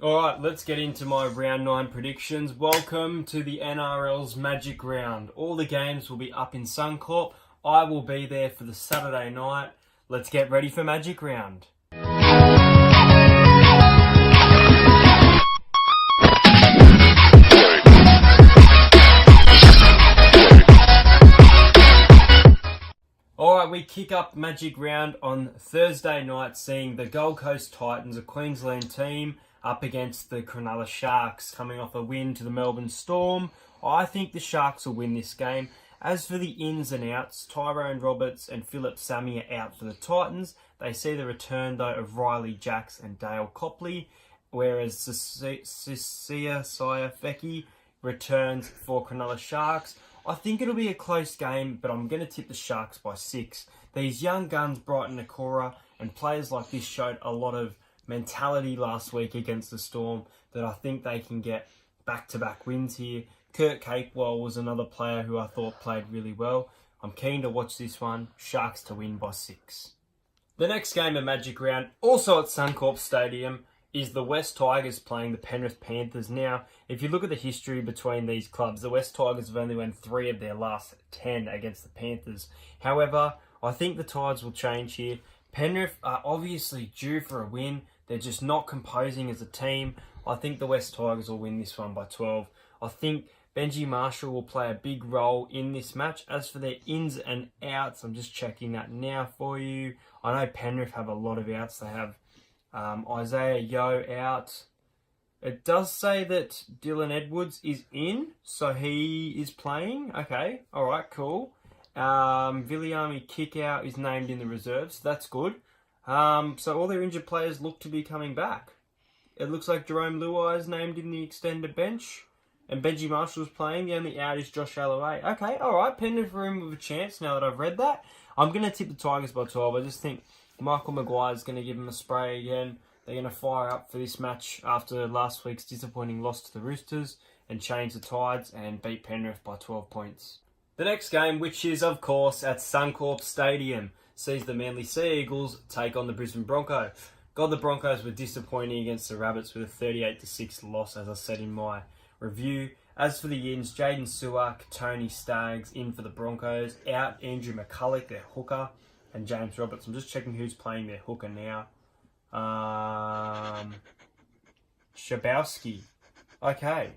Alright, let's get into my round 9 predictions. Welcome to the NRL's Magic Round. All the games will be up in Suncorp. I will be there for the Saturday night. Let's get ready for Magic Round. Alright, we kick up Magic Round on Thursday night, seeing the Gold Coast Titans, a Queensland team, up against the Cronulla Sharks, coming off a win to the Melbourne Storm. I think the Sharks will win this game. As for the ins and outs, Tyrone Roberts and Philip Sammy are out for the Titans. They see the return, though, of Riley Jacks and Dale Copley, whereas Sia Feki returns for Cronulla Sharks. I think it'll be a close game, but I'm going to tip the Sharks by 6. These young guns, Brighton Nakora, and players like this showed a lot of mentality last week against the Storm that I think they can get back-to-back wins here. Kurt Capewell was another player who I thought played really well. I'm keen to watch this one. Sharks to win by 6. The next game of Magic Round, also at Suncorp Stadium, is the West Tigers playing the Penrith Panthers. Now, if you look at the history between these clubs, the West Tigers have only won 3 of their last 10 against the Panthers. However, I think the tides will change here. Penrith are obviously due for a win. They're just not composing as a team. I think the West Tigers will win this one by 12. I think Benji Marshall will play a big role in this match. As for their ins and outs, I'm just checking that now for you. I know Penrith have a lot of outs. They have Isaiah Yeo out. It does say that Dylan Edwards is in, so he is playing. Okay, all right, cool. Viliami Kickout is named in the reserves. So that's good. So all their injured players look to be coming back. It looks like Jerome Luai is named in the extended bench. And Benji Marshall's playing. The only out is Josh Alloway. Okay, alright. Penrith are in with a chance now that I've read that. I'm going to tip the Tigers by 12. I just think Michael Maguire's going to give them a spray again. They're going to fire up for this match after last week's disappointing loss to the Roosters and change the tides and beat Penrith by 12 points. The next game, which is, of course, at Suncorp Stadium, sees the Manly Sea Eagles take on the Brisbane Broncos. God, the Broncos were disappointing against the Rabbits with a 38-6 loss, as I said in my review. As for the ins, Jaden Suak, Tony Staggs in for the Broncos. Out, Andrew McCulloch, their hooker, and James Roberts. I'm just checking who's playing their hooker now. Shabowski. Okay.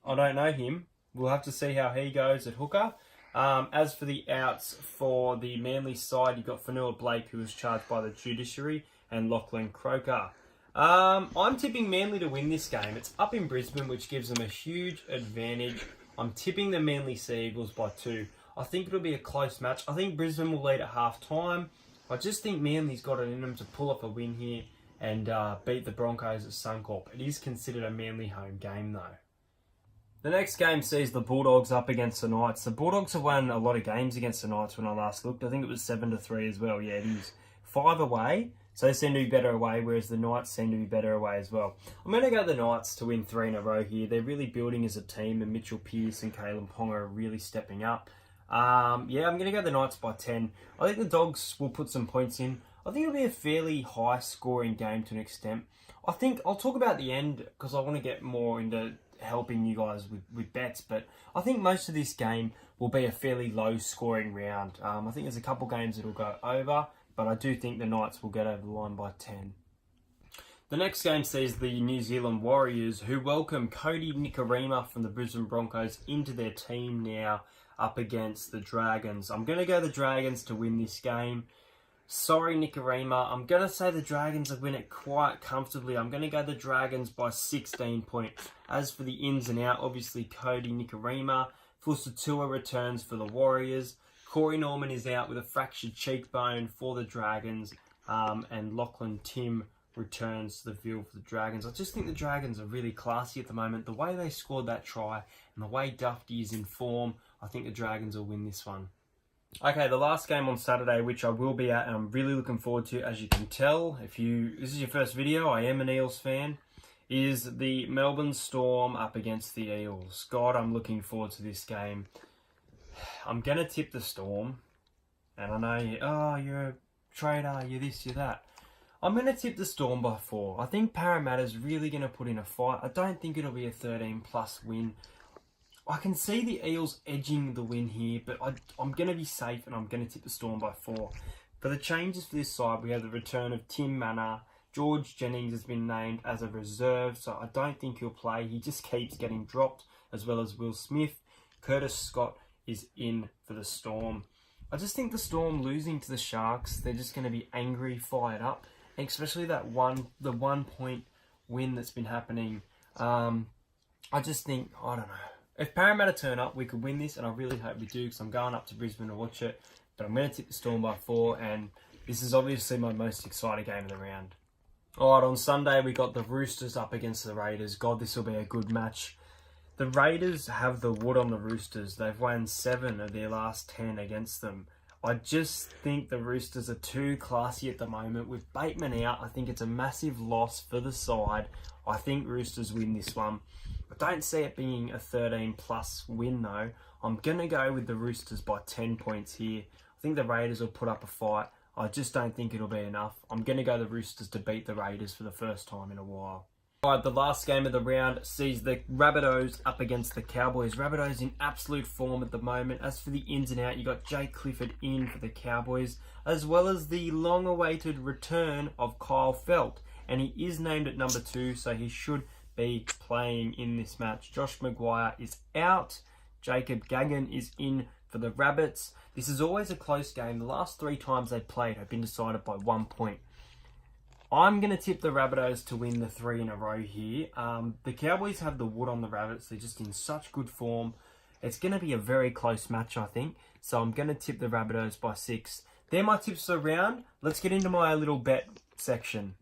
I don't know him. We'll have to see how he goes at hooker. As for the outs for the Manly side, you've got Fanua Blake, who was charged by the judiciary, and Lachlan Croker. I'm tipping Manly to win this game. It's up in Brisbane, which gives them a huge advantage. I'm tipping the Manly Sea Eagles by 2. I think it'll be a close match. I think Brisbane will lead at half-time. I just think Manly's got it in them to pull off a win here and beat the Broncos at Suncorp. It is considered a Manly home game, though. The next game sees the Bulldogs up against the Knights. The Bulldogs have won a lot of games against the Knights when I last looked. I think it was 7-3 as well. Yeah, it is. 5 away. So they seem to be better away, whereas the Knights seem to be better away as well. I'm going to go the Knights to win 3 in a row here. They're really building as a team, and Mitchell Pearce and Kalen Ponga are really stepping up. I'm going to go the Knights by 10. I think the Dogs will put some points in. I think it'll be a fairly high-scoring game to an extent. I think I'll talk about the end because I want to get more into helping you guys with bets, but I think most of this game will be a fairly low-scoring round. I think there's a couple games that will go over, but I do think the Knights will get over the line by 10. The next game sees the New Zealand Warriors, who welcome Cody Nikorima from the Brisbane Broncos into their team now up against the Dragons. I'm going to go the Dragons to win this game. Sorry, Nikorima. I'm going to say the Dragons will win it quite comfortably. I'm going to go the Dragons by 16 points. As for the ins and out, obviously Cody Nikorima. Fusatua returns for the Warriors. Corey Norman is out with a fractured cheekbone for the Dragons. And Lachlan Tim returns to the field for the Dragons. I just think the Dragons are really classy at the moment. The way they scored that try and the way Dufty is in form, I think the Dragons will win this one. Okay, the last game on Saturday, which I will be at, and I'm really looking forward to, as you can tell, this is your first video, I am an Eels fan, is the Melbourne Storm up against the Eels. God, I'm looking forward to this game. I'm going to tip the Storm, and I know, you're a trader, you're this, you're that. I'm going to tip the Storm by 4. I think Parramatta's really going to put in a fight. I don't think it'll be a 13+ win. I can see the Eels edging the win here, but I'm going to be safe and I'm going to tip the Storm by 4. For the changes for this side, we have the return of Tim Manor. George Jennings has been named as a reserve, so I don't think he'll play. He just keeps getting dropped, as well as Will Smith. Curtis Scott is in for the Storm. I just think the Storm losing to the Sharks, they're just going to be angry, fired up, and especially the 1 point win that's been happening. I just think, I don't know. If Parramatta turn up, we could win this, and I really hope we do, because I'm going up to Brisbane to watch it. But I'm going to tip the Storm by 4, and this is obviously my most exciting game of the round. Alright, on Sunday we got the Roosters up against the Raiders. God, this will be a good match. The Raiders have the wood on the Roosters. They've won 7 of their last 10 against them. I just think the Roosters are too classy at the moment. With Bateman out, I think it's a massive loss for the side. I think Roosters win this one. I don't see it being a 13+ win though. I'm going to go with the Roosters by 10 points here. I think the Raiders will put up a fight. I just don't think it'll be enough. I'm going to go the Roosters to beat the Raiders for the first time in a while. Alright, the last game of the round sees the Rabbitohs up against the Cowboys. Rabbitohs in absolute form at the moment. As for the ins and out, you got Jake Clifford in for the Cowboys, as well as the long-awaited return of Kyle Feldt. And he is named at number 2, so he should be playing in this match. Josh Maguire is out. Jacob Gagan is in for the Rabbits. This is always a close game. The last 3 times they played have been decided by 1 point. I'm going to tip the Rabbitohs to win the 3 in a row here. The Cowboys have the wood on the Rabbits. They're just in such good form. It's going to be a very close match, I think. So I'm going to tip the Rabbitohs by 6. They're my tips for the round. Let's get into my little bet section.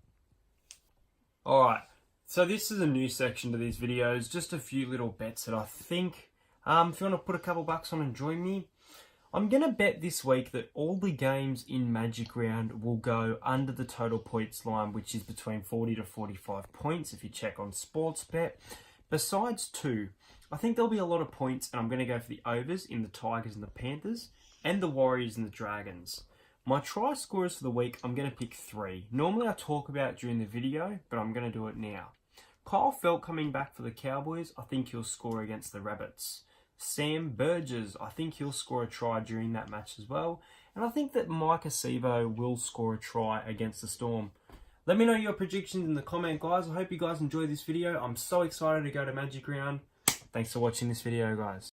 Alright, so this is a new section to these videos. Just a few little bets that I think, if you want to put a couple bucks on and join me, I'm going to bet this week that all the games in Magic Round will go under the total points line, which is between 40 to 45 points if you check on Sportsbet. Besides 2, I think there'll be a lot of points, and I'm going to go for the overs in the Tigers and the Panthers, and the Warriors and the Dragons. My try scorers for the week, I'm going to pick 3. Normally I talk about it during the video, but I'm going to do it now. Kyle Feldt coming back for the Cowboys, I think he'll score against the Rabbits. Sam Burgess, I think he'll score a try during that match as well. And I think that Mike Acevo will score a try against the Storm. Let me know your predictions in the comment, guys. I hope you guys enjoyed this video. I'm so excited to go to Magic Round. Thanks for watching this video, guys.